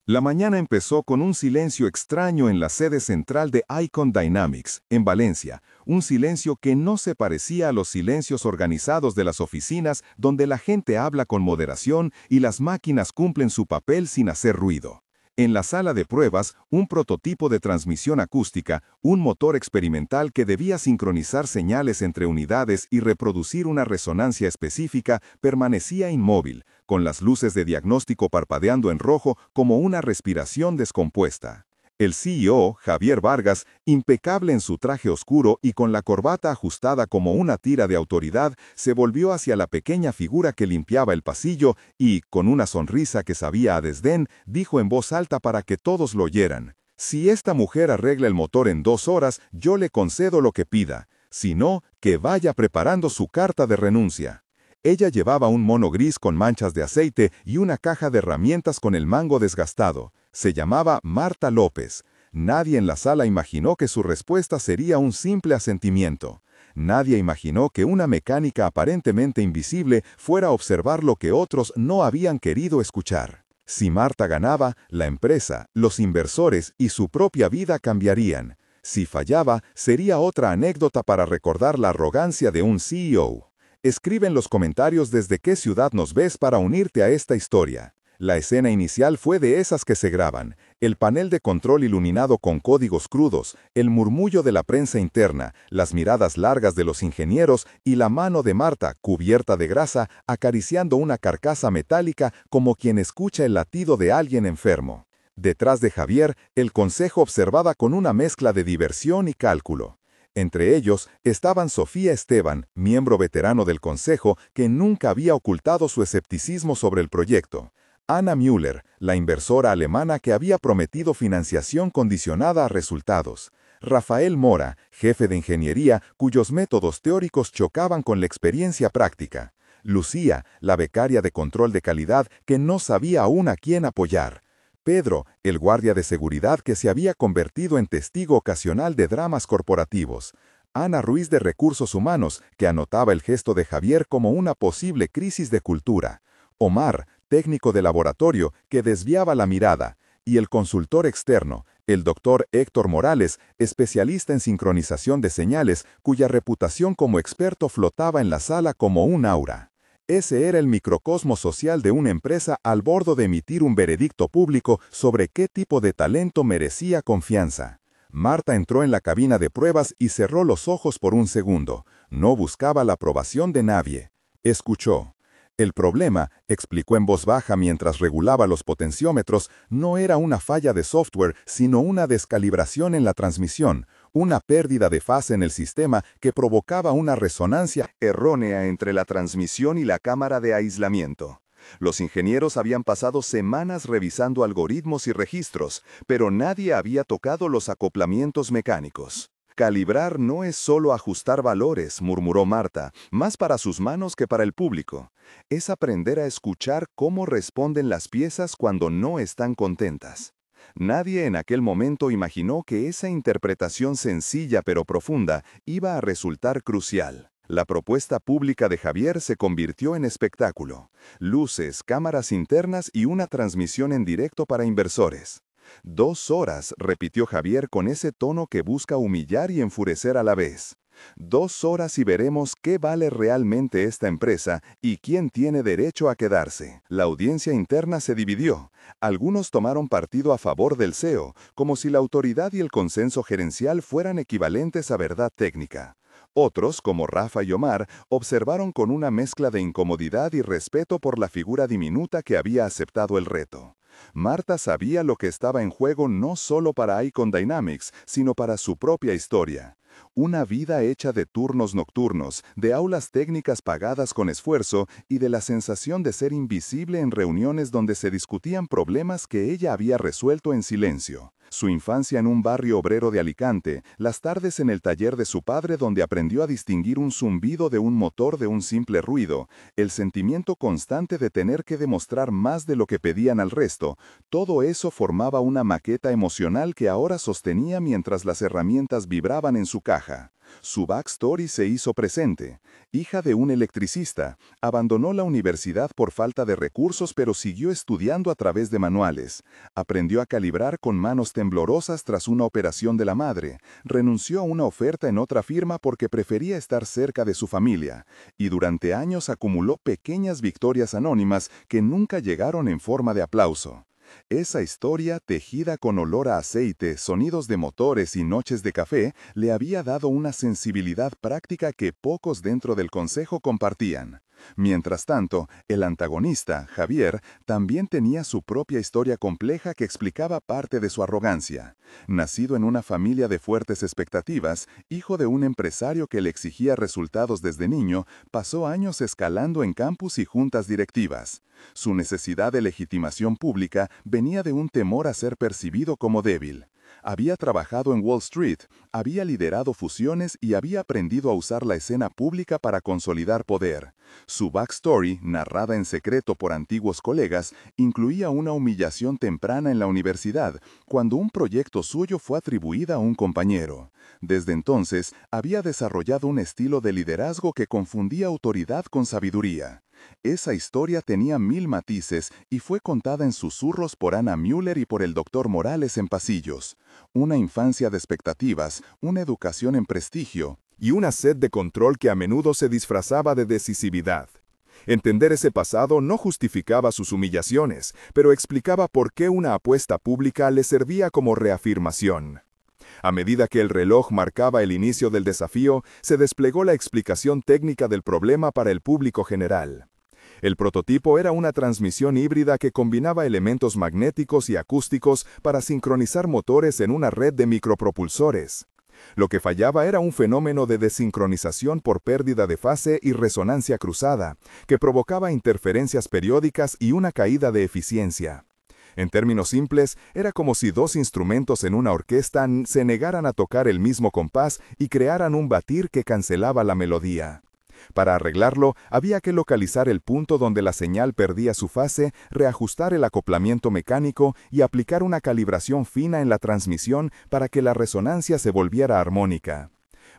La mañana empezó con un silencio extraño en la sede central de Icon Dynamics, en Valencia, un silencio que no se parecía a los silencios organizados de las oficinas donde la gente habla con moderación y las máquinas cumplen su papel sin hacer ruido. En la sala de pruebas, un prototipo de transmisión acústica, un motor experimental que debía sincronizar señales entre unidades y reproducir una resonancia específica, permanecía inmóvil, con las luces de diagnóstico parpadeando en rojo como una respiración descompuesta. El CEO, Javier Vargas, impecable en su traje oscuro y con la corbata ajustada como una tira de autoridad, se volvió hacia la pequeña figura que limpiaba el pasillo y, con una sonrisa que sabía a desdén, dijo en voz alta para que todos lo oyeran: «Si esta mujer arregla el motor en 2 horas, yo le concedo lo que pida. Si no, que vaya preparando su carta de renuncia». Ella llevaba un mono gris con manchas de aceite y una caja de herramientas con el mango desgastado. Se llamaba Marta López. Nadie en la sala imaginó que su respuesta sería un simple asentimiento. Nadie imaginó que una mecánica aparentemente invisible fuera a observar lo que otros no habían querido escuchar. Si Marta ganaba, la empresa, los inversores y su propia vida cambiarían. Si fallaba, sería otra anécdota para recordar la arrogancia de un CEO. Escribe en los comentarios desde qué ciudad nos ves para unirte a esta historia. La escena inicial fue de esas que se graban, el panel de control iluminado con códigos crudos, el murmullo de la prensa interna, las miradas largas de los ingenieros y la mano de Marta, cubierta de grasa, acariciando una carcasa metálica como quien escucha el latido de alguien enfermo. Detrás de Javier, el consejo observaba con una mezcla de diversión y cálculo. Entre ellos estaban Sofía Esteban, miembro veterano del consejo que nunca había ocultado su escepticismo sobre el proyecto. Anna Müller, la inversora alemana que había prometido financiación condicionada a resultados. Rafael Mora, jefe de ingeniería cuyos métodos teóricos chocaban con la experiencia práctica. Lucía, la becaria de control de calidad que no sabía aún a quién apoyar. Pedro, el guardia de seguridad que se había convertido en testigo ocasional de dramas corporativos. Ana Ruiz de Recursos Humanos, que anotaba el gesto de Javier como una posible crisis de cultura. Omar, técnico de laboratorio, que desviaba la mirada. Y el consultor externo, el doctor Héctor Morales, especialista en sincronización de señales, cuya reputación como experto flotaba en la sala como un aura. Ese era el microcosmo social de una empresa al borde de emitir un veredicto público sobre qué tipo de talento merecía confianza. Marta entró en la cabina de pruebas y cerró los ojos por un segundo. No buscaba la aprobación de nadie. Escuchó. El problema, explicó en voz baja mientras regulaba los potenciómetros, no era una falla de software, sino una descalibración en la transmisión, una pérdida de fase en el sistema que provocaba una resonancia errónea entre la transmisión y la cámara de aislamiento. Los ingenieros habían pasado semanas revisando algoritmos y registros, pero nadie había tocado los acoplamientos mecánicos. Calibrar no es solo ajustar valores, murmuró Marta, más para sus manos que para el público. Es aprender a escuchar cómo responden las piezas cuando no están contentas. Nadie en aquel momento imaginó que esa interpretación sencilla pero profunda iba a resultar crucial. La propuesta pública de Javier se convirtió en espectáculo. Luces, cámaras internas y una transmisión en directo para inversores. 2 horas, repitió Javier con ese tono que busca humillar y enfurecer a la vez. 2 horas y veremos qué vale realmente esta empresa y quién tiene derecho a quedarse. La audiencia interna se dividió. Algunos tomaron partido a favor del CEO, como si la autoridad y el consenso gerencial fueran equivalentes a verdad técnica. Otros, como Rafa y Omar, observaron con una mezcla de incomodidad y respeto por la figura diminuta que había aceptado el reto. Marta sabía lo que estaba en juego no solo para Icon Dynamics, sino para su propia historia. Una vida hecha de turnos nocturnos, de aulas técnicas pagadas con esfuerzo y de la sensación de ser invisible en reuniones donde se discutían problemas que ella había resuelto en silencio. Su infancia en un barrio obrero de Alicante, las tardes en el taller de su padre donde aprendió a distinguir un zumbido de un motor de un simple ruido, el sentimiento constante de tener que demostrar más de lo que pedían al resto, todo eso formaba una maqueta emocional que ahora sostenía mientras las herramientas vibraban en su caja. Su backstory se hizo presente. Hija de un electricista, abandonó la universidad por falta de recursos pero siguió estudiando a través de manuales. Aprendió a calibrar con manos temblorosas tras una operación de la madre. Renunció a una oferta en otra firma porque prefería estar cerca de su familia. Y durante años acumuló pequeñas victorias anónimas que nunca llegaron en forma de aplauso. Esa historia, tejida con olor a aceite, sonidos de motores y noches de café, le había dado una sensibilidad práctica que pocos dentro del consejo compartían. Mientras tanto, el antagonista, Javier, también tenía su propia historia compleja que explicaba parte de su arrogancia. Nacido en una familia de fuertes expectativas, hijo de un empresario que le exigía resultados desde niño, pasó años escalando en campus y juntas directivas. Su necesidad de legitimación pública venía de un temor a ser percibido como débil. Había trabajado en Wall Street, había liderado fusiones y había aprendido a usar la escena pública para consolidar poder. Su backstory, narrada en secreto por antiguos colegas, incluía una humillación temprana en la universidad, cuando un proyecto suyo fue atribuido a un compañero. Desde entonces, había desarrollado un estilo de liderazgo que confundía autoridad con sabiduría. Esa historia tenía 1000 matices y fue contada en susurros por Anna Müller y por el Dr. Morales en pasillos. Una infancia de expectativas, una educación en prestigio y una sed de control que a menudo se disfrazaba de decisividad. Entender ese pasado no justificaba sus humillaciones, pero explicaba por qué una apuesta pública le servía como reafirmación. A medida que el reloj marcaba el inicio del desafío, se desplegó la explicación técnica del problema para el público general. El prototipo era una transmisión híbrida que combinaba elementos magnéticos y acústicos para sincronizar motores en una red de micropropulsores. Lo que fallaba era un fenómeno de desincronización por pérdida de fase y resonancia cruzada, que provocaba interferencias periódicas y una caída de eficiencia. En términos simples, era como si dos instrumentos en una orquesta se negaran a tocar el mismo compás y crearan un batir que cancelaba la melodía. Para arreglarlo, había que localizar el punto donde la señal perdía su fase, reajustar el acoplamiento mecánico y aplicar una calibración fina en la transmisión para que la resonancia se volviera armónica.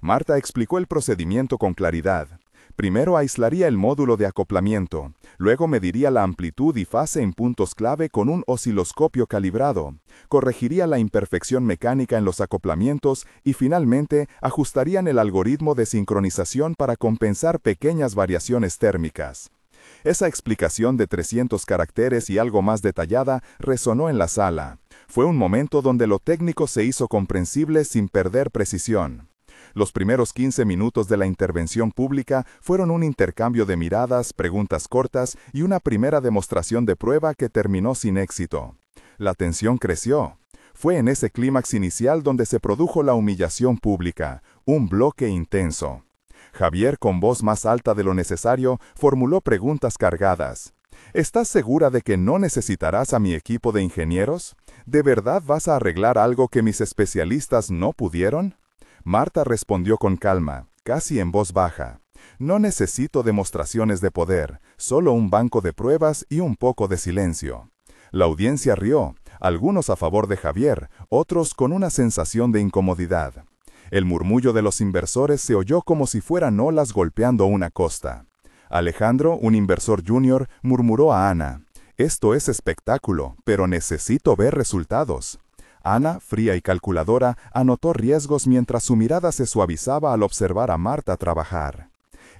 Marta explicó el procedimiento con claridad. Primero aislaría el módulo de acoplamiento, luego mediría la amplitud y fase en puntos clave con un osciloscopio calibrado, corregiría la imperfección mecánica en los acoplamientos y finalmente ajustarían el algoritmo de sincronización para compensar pequeñas variaciones térmicas. Esa explicación de 300 caracteres y algo más detallada resonó en la sala. Fue un momento donde lo técnico se hizo comprensible sin perder precisión. Los primeros 15 minutos de la intervención pública fueron un intercambio de miradas, preguntas cortas y una primera demostración de prueba que terminó sin éxito. La tensión creció. Fue en ese clímax inicial donde se produjo la humillación pública, un bloque intenso. Javier, con voz más alta de lo necesario, formuló preguntas cargadas. ¿Estás segura de que no necesitarás a mi equipo de ingenieros? ¿De verdad vas a arreglar algo que mis especialistas no pudieron? Marta respondió con calma, casi en voz baja. No necesito demostraciones de poder, solo un banco de pruebas y un poco de silencio. La audiencia rió, algunos a favor de Javier, otros con una sensación de incomodidad. El murmullo de los inversores se oyó como si fueran olas golpeando una costa. Alejandro, un inversor junior, murmuró a Ana, «Esto es espectáculo, pero necesito ver resultados». Ana, fría y calculadora, anotó riesgos mientras su mirada se suavizaba al observar a Marta trabajar.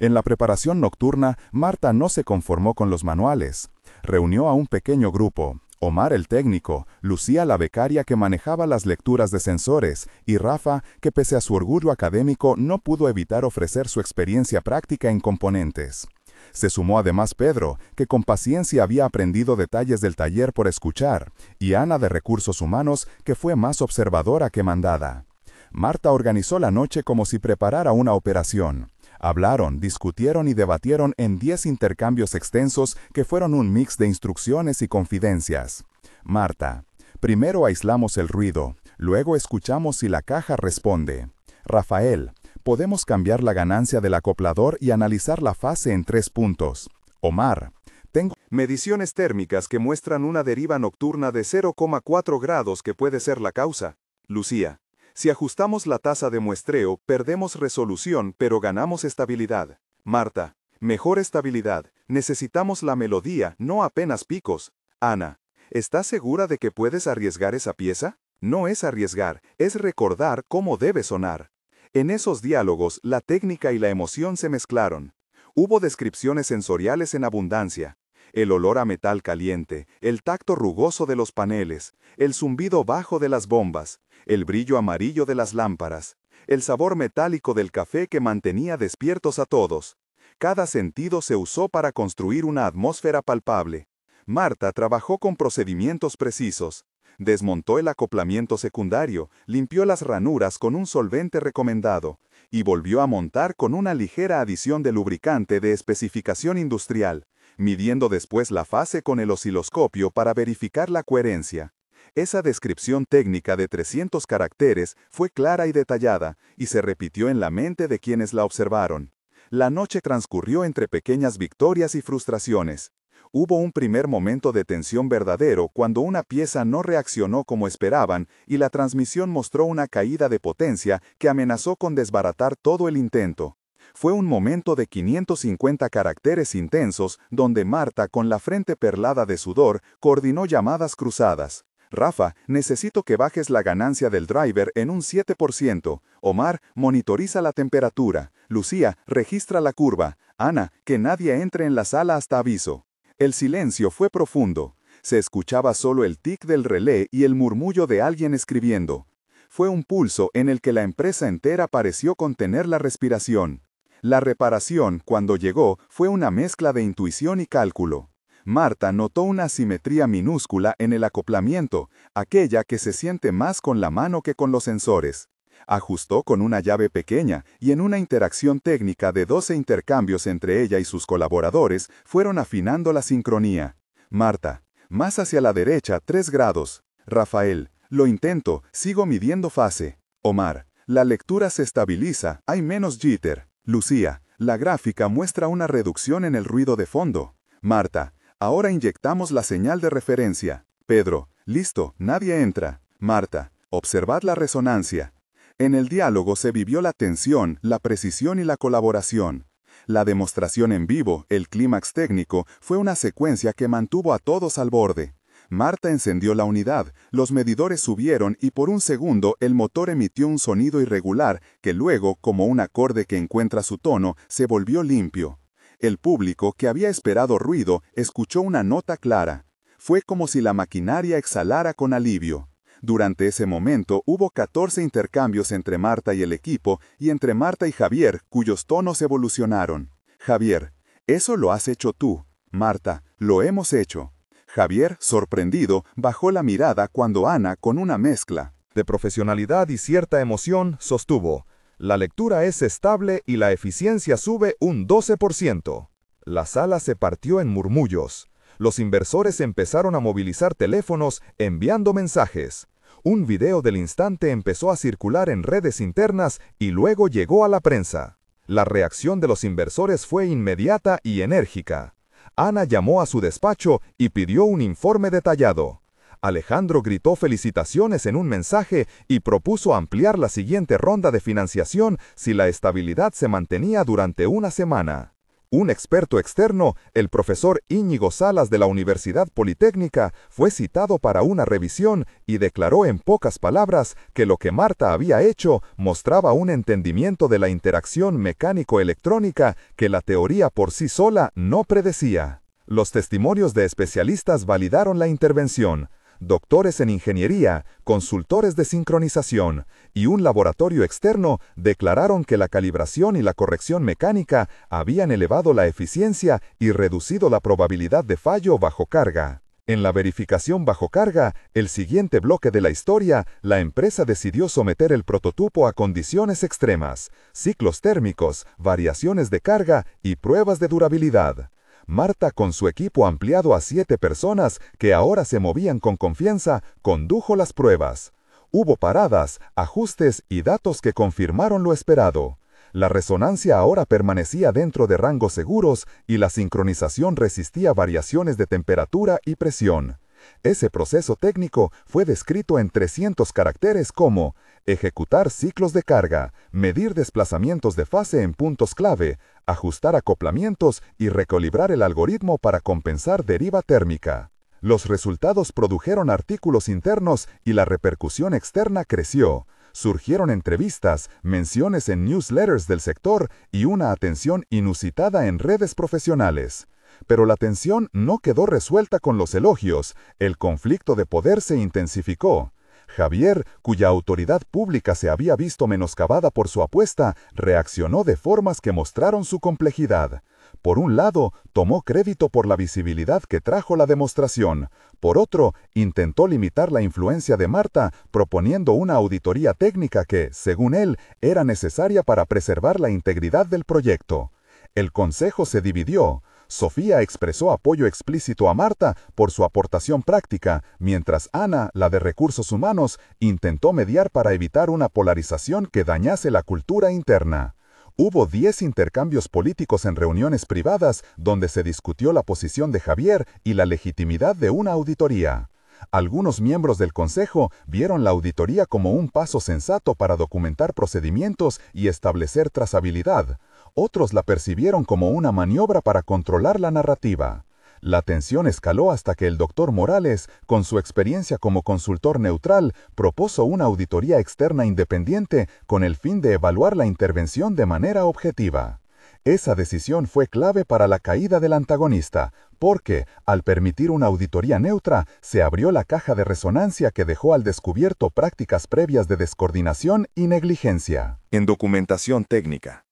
En la preparación nocturna, Marta no se conformó con los manuales. Reunió a un pequeño grupo, Omar el técnico, Lucía la becaria que manejaba las lecturas de sensores, y Rafa, que pese a su orgullo académico no pudo evitar ofrecer su experiencia práctica en componentes. Se sumó además Pedro, que con paciencia había aprendido detalles del taller por escuchar, y Ana de Recursos Humanos, que fue más observadora que mandada. Marta organizó la noche como si preparara una operación. Hablaron, discutieron y debatieron en 10 intercambios extensos que fueron un mix de instrucciones y confidencias. Marta: primero aislamos el ruido, luego escuchamos si la caja responde. Rafael: podemos cambiar la ganancia del acoplador y analizar la fase en 3 puntos. Omar: tengo mediciones térmicas que muestran una deriva nocturna de 0,4 grados que puede ser la causa. Lucía: Si ajustamos la tasa de muestreo, perdemos resolución, pero ganamos estabilidad. Marta, mejor estabilidad. Necesitamos la melodía, no apenas picos. Ana, ¿estás segura de que puedes arriesgar esa pieza? No es arriesgar, es recordar cómo debe sonar. En esos diálogos, la técnica y la emoción se mezclaron. Hubo descripciones sensoriales en abundancia. El olor a metal caliente, el tacto rugoso de los paneles, el zumbido bajo de las bombas, el brillo amarillo de las lámparas, el sabor metálico del café que mantenía despiertos a todos. Cada sentido se usó para construir una atmósfera palpable. Marta trabajó con procedimientos precisos. Desmontó el acoplamiento secundario, limpió las ranuras con un solvente recomendado, y volvió a montar con una ligera adición de lubricante de especificación industrial, midiendo después la fase con el osciloscopio para verificar la coherencia. Esa descripción técnica de 300 caracteres fue clara y detallada, y se repitió en la mente de quienes la observaron. La noche transcurrió entre pequeñas victorias y frustraciones. Hubo un primer momento de tensión verdadero cuando una pieza no reaccionó como esperaban y la transmisión mostró una caída de potencia que amenazó con desbaratar todo el intento. Fue un momento de 550 caracteres intensos donde Marta, con la frente perlada de sudor, coordinó llamadas cruzadas. Rafa, necesito que bajes la ganancia del driver en un 7%. Omar, monitoriza la temperatura. Lucía, registra la curva. Ana, que nadie entre en la sala hasta aviso. El silencio fue profundo. Se escuchaba solo el tic del relé y el murmullo de alguien escribiendo. Fue un pulso en el que la empresa entera pareció contener la respiración. La reparación, cuando llegó, fue una mezcla de intuición y cálculo. Marta notó una asimetría minúscula en el acoplamiento, aquella que se siente más con la mano que con los sensores. Ajustó con una llave pequeña y en una interacción técnica de 12 intercambios entre ella y sus colaboradores, fueron afinando la sincronía. Marta, más hacia la derecha, 3 grados. Rafael, lo intento, sigo midiendo fase. Omar, la lectura se estabiliza, hay menos jitter. Lucía, la gráfica muestra una reducción en el ruido de fondo. Marta, ahora inyectamos la señal de referencia. Pedro, listo, nadie entra. Marta, observad la resonancia. En el diálogo se vivió la tensión, la precisión y la colaboración. La demostración en vivo, el clímax técnico, fue una secuencia que mantuvo a todos al borde. Marta encendió la unidad, los medidores subieron y por un segundo el motor emitió un sonido irregular que luego, como un acorde que encuentra su tono, se volvió limpio. El público, que había esperado ruido, escuchó una nota clara. Fue como si la maquinaria exhalara con alivio. Durante ese momento hubo 14 intercambios entre Marta y el equipo y entre Marta y Javier, cuyos tonos evolucionaron. Javier, eso lo has hecho tú. Marta, lo hemos hecho. Javier, sorprendido, bajó la mirada cuando Ana, con una mezcla de profesionalidad y cierta emoción, sostuvo: la lectura es estable y la eficiencia sube un 12%. La sala se partió en murmullos. Los inversores empezaron a movilizar teléfonos, enviando mensajes. Un video del instante empezó a circular en redes internas y luego llegó a la prensa. La reacción de los inversores fue inmediata y enérgica. Ana llamó a su despacho y pidió un informe detallado. Alejandro gritó felicitaciones en un mensaje y propuso ampliar la siguiente ronda de financiación si la estabilidad se mantenía durante una semana. Un experto externo, el profesor Íñigo Salas de la Universidad Politécnica, fue citado para una revisión y declaró en pocas palabras que lo que Marta había hecho mostraba un entendimiento de la interacción mecánico-electrónica que la teoría por sí sola no predecía. Los testimonios de especialistas validaron la intervención. Doctores en ingeniería, consultores de sincronización y un laboratorio externo declararon que la calibración y la corrección mecánica habían elevado la eficiencia y reducido la probabilidad de fallo bajo carga. En la verificación bajo carga, el siguiente bloque de la historia, la empresa decidió someter el prototipo a condiciones extremas, ciclos térmicos, variaciones de carga y pruebas de durabilidad. Marta, con su equipo ampliado a 7 personas que ahora se movían con confianza, condujo las pruebas. Hubo paradas, ajustes y datos que confirmaron lo esperado. La resonancia ahora permanecía dentro de rangos seguros y la sincronización resistía variaciones de temperatura y presión. Ese proceso técnico fue descrito en 300 caracteres como ejecutar ciclos de carga, medir desplazamientos de fase en puntos clave, ajustar acoplamientos y recalibrar el algoritmo para compensar deriva térmica. Los resultados produjeron artículos internos y la repercusión externa creció. Surgieron entrevistas, menciones en newsletters del sector y una atención inusitada en redes profesionales. Pero la tensión no quedó resuelta con los elogios, el conflicto de poder se intensificó. Javier, cuya autoridad pública se había visto menoscabada por su apuesta, reaccionó de formas que mostraron su complejidad. Por un lado, tomó crédito por la visibilidad que trajo la demostración. Por otro, intentó limitar la influencia de Marta, proponiendo una auditoría técnica que, según él, era necesaria para preservar la integridad del proyecto. El consejo se dividió. Sofía expresó apoyo explícito a Marta por su aportación práctica, mientras Ana, la de recursos humanos, intentó mediar para evitar una polarización que dañase la cultura interna. Hubo 10 intercambios políticos en reuniones privadas donde se discutió la posición de Javier y la legitimidad de una auditoría. Algunos miembros del Consejo vieron la auditoría como un paso sensato para documentar procedimientos y establecer trazabilidad. Otros la percibieron como una maniobra para controlar la narrativa. La tensión escaló hasta que el doctor Morales, con su experiencia como consultor neutral, propuso una auditoría externa independiente con el fin de evaluar la intervención de manera objetiva. Esa decisión fue clave para la caída del antagonista, porque, al permitir una auditoría neutra, se abrió la caja de resonancia que dejó al descubierto prácticas previas de descoordinación y negligencia. En documentación técnica.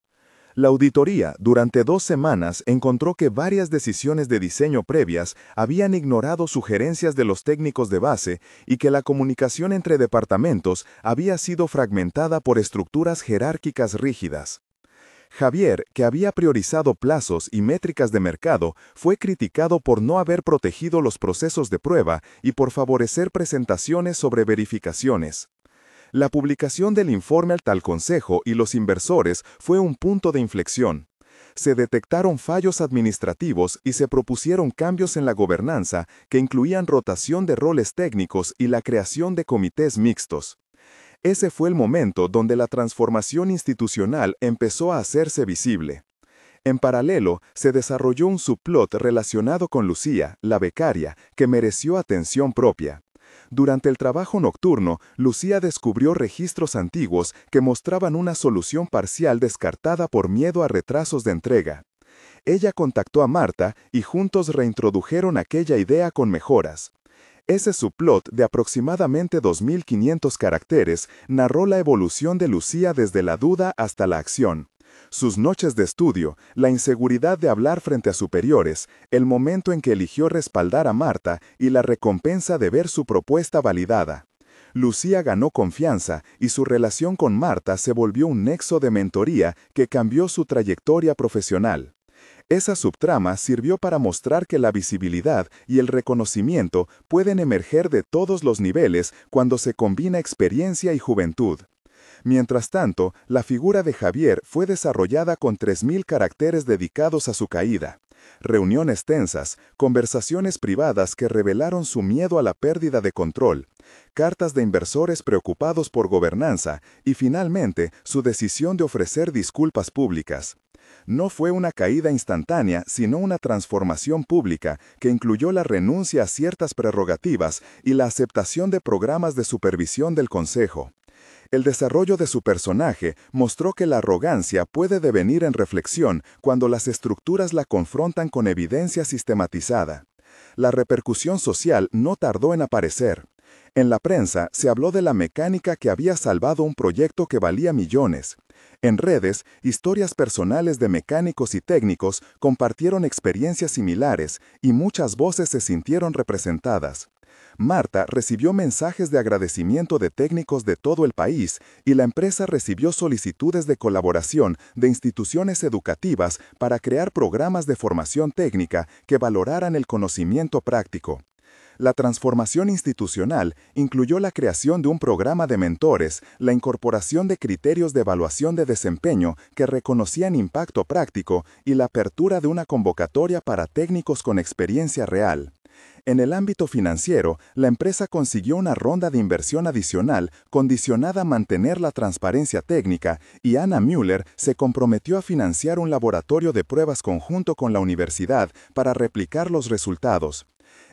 La auditoría, durante 2 semanas, encontró que varias decisiones de diseño previas habían ignorado sugerencias de los técnicos de base y que la comunicación entre departamentos había sido fragmentada por estructuras jerárquicas rígidas. Javier, que había priorizado plazos y métricas de mercado, fue criticado por no haber protegido los procesos de prueba y por favorecer presentaciones sobre verificaciones. La publicación del informe al consejo y los inversores fue un punto de inflexión. Se detectaron fallos administrativos y se propusieron cambios en la gobernanza que incluían rotación de roles técnicos y la creación de comités mixtos. Ese fue el momento donde la transformación institucional empezó a hacerse visible. En paralelo, se desarrolló un subplot relacionado con Lucía, la becaria, que mereció atención propia. Durante el trabajo nocturno, Lucía descubrió registros antiguos que mostraban una solución parcial descartada por miedo a retrasos de entrega. Ella contactó a Marta y juntos reintrodujeron aquella idea con mejoras. Ese subplot de aproximadamente 2.500 caracteres narró la evolución de Lucía desde la duda hasta la acción. Sus noches de estudio, la inseguridad de hablar frente a superiores, el momento en que eligió respaldar a Marta y la recompensa de ver su propuesta validada. Lucía ganó confianza y su relación con Marta se volvió un nexo de mentoría que cambió su trayectoria profesional. Esa subtrama sirvió para mostrar que la visibilidad y el reconocimiento pueden emerger de todos los niveles cuando se combina experiencia y juventud. Mientras tanto, la figura de Javier fue desarrollada con 3.000 caracteres dedicados a su caída. Reuniones tensas, conversaciones privadas que revelaron su miedo a la pérdida de control, cartas de inversores preocupados por gobernanza y finalmente su decisión de ofrecer disculpas públicas. No fue una caída instantánea, sino una transformación pública que incluyó la renuncia a ciertas prerrogativas y la aceptación de programas de supervisión del Consejo. El desarrollo de su personaje mostró que la arrogancia puede devenir en reflexión cuando las estructuras la confrontan con evidencia sistematizada. La repercusión social no tardó en aparecer. En la prensa se habló de la mecánica que había salvado un proyecto que valía millones. En redes, historias personales de mecánicos y técnicos compartieron experiencias similares y muchas voces se sintieron representadas. Marta recibió mensajes de agradecimiento de técnicos de todo el país y la empresa recibió solicitudes de colaboración de instituciones educativas para crear programas de formación técnica que valoraran el conocimiento práctico. La transformación institucional incluyó la creación de un programa de mentores, la incorporación de criterios de evaluación de desempeño que reconocían impacto práctico y la apertura de una convocatoria para técnicos con experiencia real. En el ámbito financiero, la empresa consiguió una ronda de inversión adicional condicionada a mantener la transparencia técnica y Anna Müller se comprometió a financiar un laboratorio de pruebas conjunto con la universidad para replicar los resultados.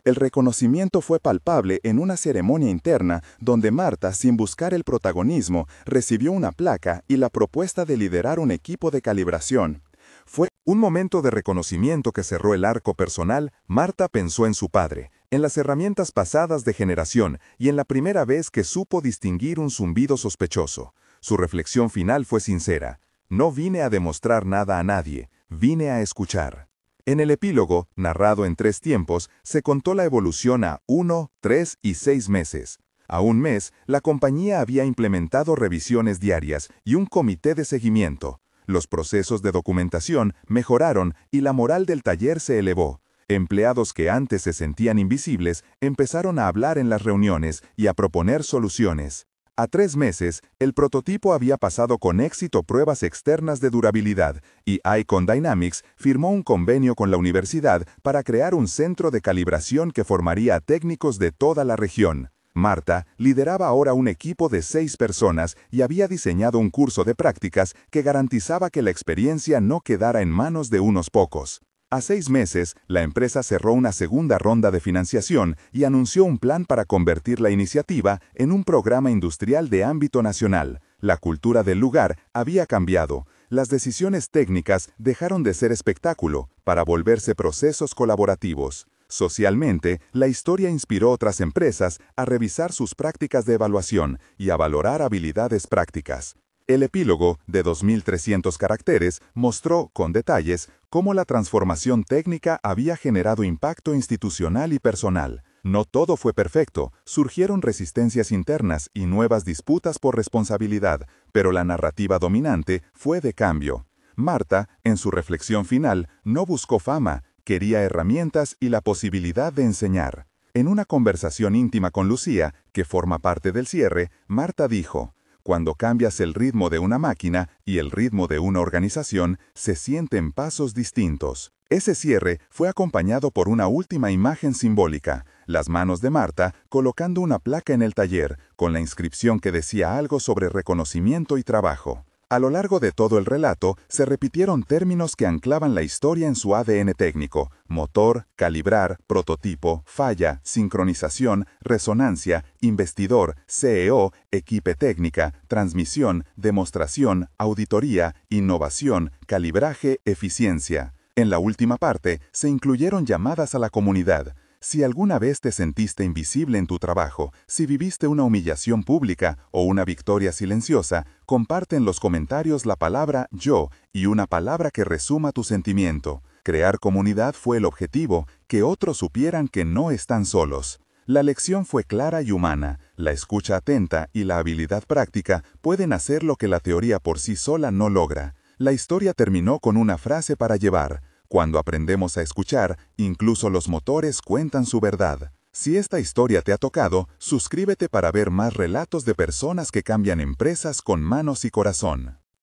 El reconocimiento fue palpable en una ceremonia interna donde Marta, sin buscar el protagonismo, recibió una placa y la propuesta de liderar un equipo de calibración. Fue un momento de reconocimiento que cerró el arco personal. Marta pensó en su padre, en las herramientas pasadas de generación y en la primera vez que supo distinguir un zumbido sospechoso. Su reflexión final fue sincera. No vine a demostrar nada a nadie, vine a escuchar. En el epílogo, narrado en 3 tiempos, se contó la evolución a 1, 3 y 6 meses. A un mes, la compañía había implementado revisiones diarias y un comité de seguimiento. Los procesos de documentación mejoraron y la moral del taller se elevó. Empleados que antes se sentían invisibles empezaron a hablar en las reuniones y a proponer soluciones. A 3 meses, el prototipo había pasado con éxito pruebas externas de durabilidad y Icon Dynamics firmó un convenio con la universidad para crear un centro de calibración que formaría a técnicos de toda la región. Marta lideraba ahora un equipo de 6 personas y había diseñado un curso de prácticas que garantizaba que la experiencia no quedara en manos de unos pocos. A 6 meses, la empresa cerró una segunda ronda de financiación y anunció un plan para convertir la iniciativa en un programa industrial de ámbito nacional. La cultura del lugar había cambiado. Las decisiones técnicas dejaron de ser espectáculo para volverse procesos colaborativos. Socialmente, la historia inspiró a otras empresas a revisar sus prácticas de evaluación y a valorar habilidades prácticas. El epílogo, de 2.300 caracteres, mostró, con detalles, cómo la transformación técnica había generado impacto institucional y personal. No todo fue perfecto, surgieron resistencias internas y nuevas disputas por responsabilidad, pero la narrativa dominante fue de cambio. Marta, en su reflexión final, no buscó fama, quería herramientas y la posibilidad de enseñar. En una conversación íntima con Lucía, que forma parte del cierre, Marta dijo: «Cuando cambias el ritmo de una máquina y el ritmo de una organización, se sienten pasos distintos». Ese cierre fue acompañado por una última imagen simbólica, las manos de Marta colocando una placa en el taller, con la inscripción que decía algo sobre reconocimiento y trabajo. A lo largo de todo el relato, se repitieron términos que anclaban la historia en su ADN técnico: motor, calibrar, prototipo, falla, sincronización, resonancia, investidor, CEO, equipe técnica, transmisión, demostración, auditoría, innovación, calibraje, eficiencia. En la última parte, se incluyeron llamadas a la comunidad. Si alguna vez te sentiste invisible en tu trabajo, si viviste una humillación pública o una victoria silenciosa, comparte en los comentarios la palabra «yo» y una palabra que resuma tu sentimiento. Crear comunidad fue el objetivo, que otros supieran que no están solos. La lección fue clara y humana. La escucha atenta y la habilidad práctica pueden hacer lo que la teoría por sí sola no logra. La historia terminó con una frase para llevar: «Cuando aprendemos a escuchar, incluso los motores cuentan su verdad». Si esta historia te ha tocado, suscríbete para ver más relatos de personas que cambian empresas con manos y corazón.